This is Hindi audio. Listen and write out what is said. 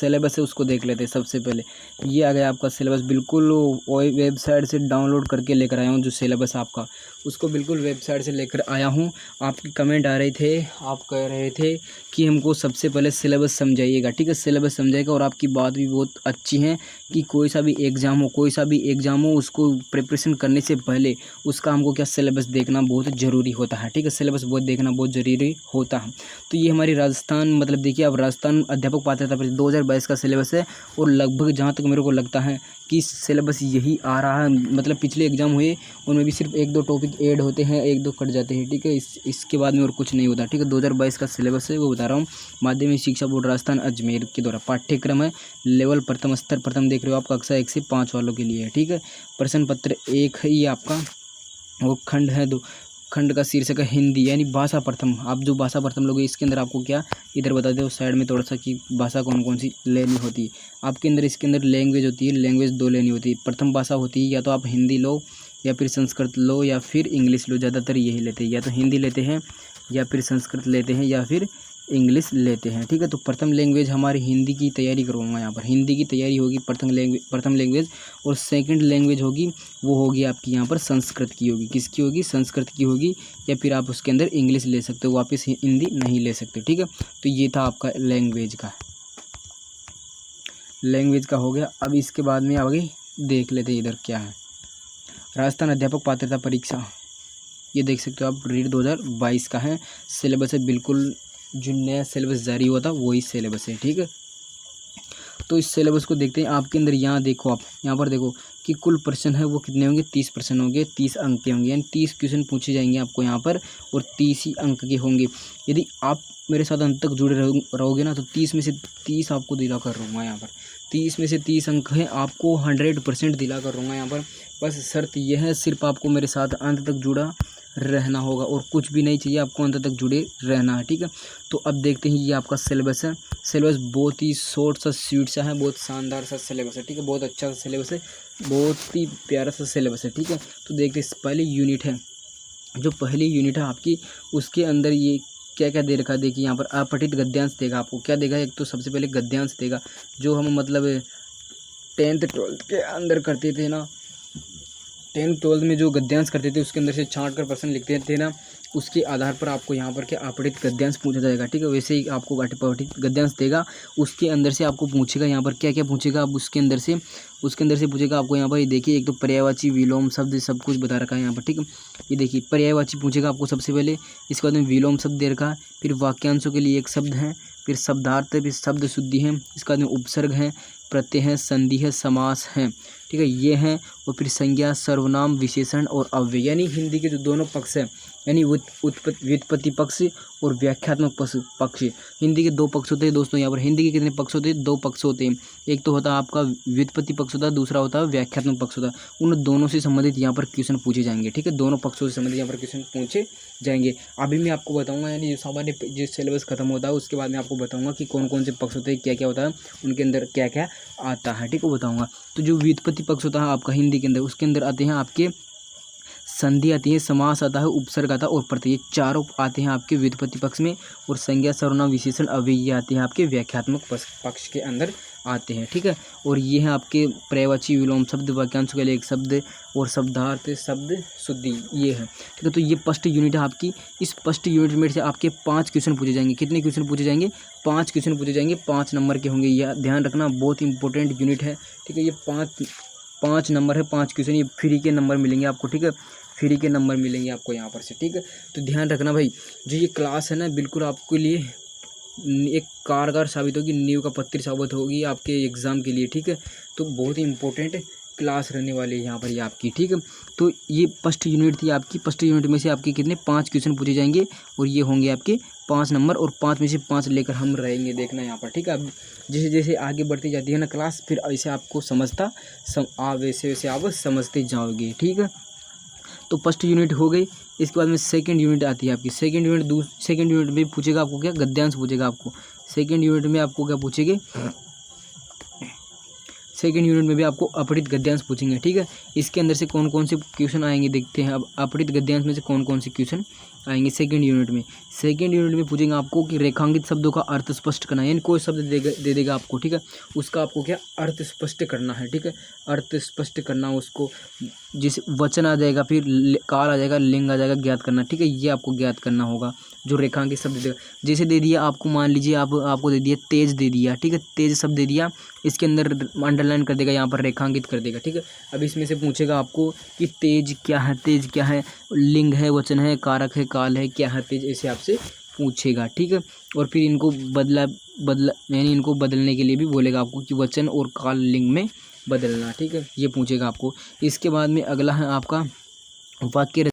सिलेबस है उसको देख लेते हैं। सबसे पहले ये आ गया आपका सिलेबस, बिल्कुल वेबसाइट से डाउनलोड करके लेकर आया हूँ। जो सिलेबस आपका उसको बिल्कुल वेबसाइट से लेकर आया हूँ। आपके कमेंट आ रहे थे, आप कह रहे थे कि हमको सबसे पहले सिलेबस समझाइएगा, ठीक है। सिलेबस समझाइएगा और आपकी बात भी बहुत अच्छी है कि कोई सा भी एग्ज़ाम हो उसको प्रिपरेशन करने से पहले उसका हमको क्या सिलेबस देखना बहुत ज़रूरी होता है, ठीक है। सिलेबस बहुत देखना बहुत ज़रूरी होता है। तो ये हमारी राजस्थान, मतलब देखिए अब राजस्थान अध्यापक पात्रता परीक्षा 2022 का सिलेबस है और लगभग जहाँ तक मेरे को लगता है कि सिलेबस यही आ रहा है। मतलब पिछले एग्जाम हुए उनमें भी सिर्फ 1-2 टॉपिक ऐड होते हैं, 1-2 कट जाते हैं, ठीक है। इसके बाद में और कुछ नहीं होता, ठीक है। 2022 का सिलेबस है वो बता रहा हूँ। माध्यमिक शिक्षा बोर्ड राजस्थान अजमेर के द्वारा पाठ्यक्रम है लेवल प्रथम स्तर, प्रथम देख रहे हो आप, कक्षा 1 से 5 वालों के लिए है, ठीक है। प्रश्न पत्र 1 है ये आपका, वो खंड है 2, खंड का शीर्षक है हिंदी यानी भाषा प्रथम। आप जो भाषा प्रथम लोगे इसके अंदर आपको क्या इधर बता दो साइड में थोड़ा सा कि भाषा कौन कौन सी लेनी होती है आपके अंदर। इसके अंदर लैंग्वेज होती है, लैंग्वेज 2 लेनी होती है। प्रथम भाषा होती है या तो आप हिंदी लो या फिर संस्कृत लो या फिर इंग्लिश लो, ज़्यादातर यही लेते हैं, या तो हिंदी लेते हैं या फिर संस्कृत लेते हैं या फिर इंग्लिश लेते हैं, ठीक है। तो प्रथम लैंग्वेज हमारी हिंदी की तैयारी करूँगा यहाँ पर, हिंदी की तैयारी होगी प्रथम लैंग्वेज। और सेकंड लैंग्वेज होगी वो होगी आपकी यहाँ पर संस्कृत की होगी। किसकी होगी? संस्कृत की होगी, या फिर आप उसके अंदर इंग्लिश ले सकते हो, वापस हिंदी नहीं ले सकते, ठीक है। तो ये था आपका लैंग्वेज का हो गया। अब इसके बाद में आगे देख लेते हैं इधर क्या है। राजस्थान अध्यापक पात्रता परीक्षा, ये देख सकते हो आप, रीड 2022 का है सिलेबस है, बिल्कुल जो नया सिलेबस जारी हुआ था वही सिलेबस है, ठीक है। तो इस सिलेबस को देखते हैं। आपके अंदर यहाँ देखो, आप यहाँ पर देखो कि कुल प्रश्न है वो कितने होंगे, 30 प्रश्न होंगे, 30 अंक के होंगे, यानी 30 क्वेश्चन पूछे जाएंगे आपको यहाँ पर और 30 ही अंक के होंगे। यदि आप मेरे साथ अंत तक जुड़े रहोगे ना तो 30 में से 30 आपको दिला कर रहूँगा यहाँ पर। 30 में से 30 अंक हैं, आपको 100% दिला कर रहूँगा यहाँ पर। बस शर्त यह है, सिर्फ आपको मेरे साथ अंत तक जुड़ा रहना होगा और कुछ भी नहीं चाहिए, आपको अंत तक जुड़े रहना है, ठीक है। तो अब देखते हैं, ये आपका सिलेबस है। सिलेबस बहुत ही शॉर्ट सा स्वीट सा है, बहुत शानदार सा सिलेबस है, ठीक है। बहुत अच्छा सा सिलेबस है, बहुत ही प्यारा सा सिलेबस है, ठीक है। तो देखते हैं, पहली यूनिट है, जो पहली यूनिट है आपकी, उसके अंदर ये क्या क्या दे रखा है। देखिए यहाँ पर अपठित गद्यांश देगा आपको, क्या देगा, एक तो सबसे पहले गद्यांश देगा, जो हम मतलब 10th 12th के अंदर करते थे ना, 10th 12th में जो गद्यांश करते थे उसके अंदर से छांट कर प्रश्न लिखते थे ना, उसके आधार पर आपको यहाँ पर क्या अपठित गद्यांश पूछा जाएगा, ठीक है। वैसे ही आपको अपठित गद्यांश देगा, उसके अंदर से आपको पूछेगा यहाँ पर क्या क्या पूछेगा, आप उसके अंदर से पूछेगा आपको यहाँ पर। ये देखिए, एक तो पर्यायवाची, विलोम शब्द, सब कुछ बता रखा है यहाँ पर, ठीक है। ये देखिए, पर्यायवाची पूछेगा आपको सबसे पहले, इसके बाद में विलोम शब्द दे रखा है, फिर वाक्यांशों के लिए एक शब्द है, फिर शब्दार्थ, फिर शब्द शुद्धि है, इसके बाद में उपसर्ग है, प्रत्यय है, संधि है, समास है, ठीक है, ये हैं। और फिर संज्ञा, सर्वनाम, विशेषण और अव्यय, यानी हिंदी के जो दोनों पक्ष हैं, यानी व्युत्पत्ति पक्ष और व्याख्यात्मक पक्ष। हिंदी के 2 पक्ष होते हैं दोस्तों यहाँ पर। हिंदी के कितने पक्ष होते हैं? 2 पक्ष होते हैं। एक तो होता है आपका व्युत्पत्ति पक्ष होता है, दूसरा होता है व्याख्यात्मक पक्ष होता है। उन दोनों से संबंधित यहाँ पर क्वेश्चन पूछे जाएंगे, ठीक है। दोनों पक्षों से संबंधित यहाँ पर क्वेश्चन पूछे जाएंगे। अभी मैं आपको बताऊंगा, यानी जो सामान्य जो सिलेबस खत्म होता है उसके बाद मैं आपको बताऊंगा कि कौन कौन से पक्ष होते हैं, क्या क्या होता है, उनके अंदर क्या क्या आता है, ठीक है, वो बताऊंगा। तो जो व्युत्पत्ति पक्ष होता है आपका हिंदी के अंदर, उसके अंदर आते हैं आपके संधि आती है, समास आता है, उपसर्ग आता है और प्रत्यय, ये चारों आते हैं आपके व्युत्पत्ति पक्ष में। और संज्ञा, सर्वनाम, विशेषण, अव्यय आते हैं आपके व्याख्यात्मक पक्ष के अंदर आते हैं, ठीक है। और ये हैं आपके पर्यायवाची, विलोम शब्द, वाक्यांशों के लिए एक शब्द और शब्दार्थ, शब्द शुद्धि, ये है, ठीक है। तो ये फर्स्ट यूनिट है आपकी। इस फर्स्ट यूनिट में से आपके 5 क्वेश्चन पूछे जाएंगे। कितने क्वेश्चन पूछे जाएंगे? 5 क्वेश्चन पूछे जाएंगे, 5 नंबर के होंगे। यह ध्यान रखना, बहुत इंपॉर्टेंट यूनिट है, ठीक है। ये 5 नंबर है, 5 क्वेश्चन, ये फ्री के नंबर मिलेंगे आपको, ठीक है। फ्री के नंबर मिलेंगे आपको यहाँ पर से, ठीक है। तो ध्यान रखना भाई, जो ये क्लास है ना, बिल्कुल आपके लिए एक कारगर साबित होगी, नींव का पत्थर साबित होगी आपके एग्ज़ाम के लिए, ठीक है। तो बहुत ही इंपॉर्टेंट क्लास रहने वाली है यहाँ पर ये आपकी, ठीक है। तो ये फर्स्ट यूनिट थी आपकी। फर्स्ट यूनिट में से आपके कितने 5 क्वेश्चन पूछे जाएंगे और ये होंगे आपके 5 नंबर, और 5 में से 5 लेकर हम रहेंगे, देखना यहाँ पर, ठीक है। अब जैसे जैसे आगे बढ़ती जाती है ना क्लास, फिर ऐसे आपको वैसे वैसे आप समझते जाओगे, ठीक है। तो फर्स्ट यूनिट हो गई। इसके बाद में सेकंड यूनिट आती है आपकी। सेकंड यूनिट में पूछेगा आपको क्या? गद्यांश पूछेगा आपको। सेकंड यूनिट में आपको क्या पूछेंगे? सेकंड यूनिट में भी आपको अपठित गद्यांश पूछेंगे, ठीक है। इसके अंदर से कौन कौन से क्वेश्चन आएंगे देखते हैं। अब अपठित गद्यांश में से कौन कौन से क्वेश्चन आएंगे सेकंड यूनिट में। सेकंड यूनिट में पूछेंगे आपको कि रेखांकित शब्दों का अर्थ स्पष्ट करना है, यानी कोई शब्द दे देगा आपको, ठीक है, उसका आपको क्या अर्थ स्पष्ट करना है, ठीक है, अर्थ स्पष्ट करना उसको, जैसे वचन आ जाएगा, फिर काल आ जाएगा, लिंग आ जाएगा, ज्ञात करना, ठीक है, ये आपको ज्ञात करना होगा जो रेखांकित शब्द देगा। जैसे दे दिया आपको, मान लीजिए आपको दे दिया तेज दे दिया, ठीक है, तेज शब्द दे दिया, इसके अंदर अंडरलाइन कर देगा, यहाँ पर रेखांकित कर देगा, ठीक है। अब इसमें से पूछेगा आपको कि तेज क्या है, तेज क्या है, लिंग है, वचन है, कारक है, काल है, क्या है तेज, ऐसे आपसे पूछेगा, ठीक है। और फिर इनको बदला यानी इनको बदलने के लिए भी बोलेगा आपको कि वचन और काल लिंग में बदलना, ठीक है, ये पूछेगा आपको। इसके बाद में अगला है आपका वाक्य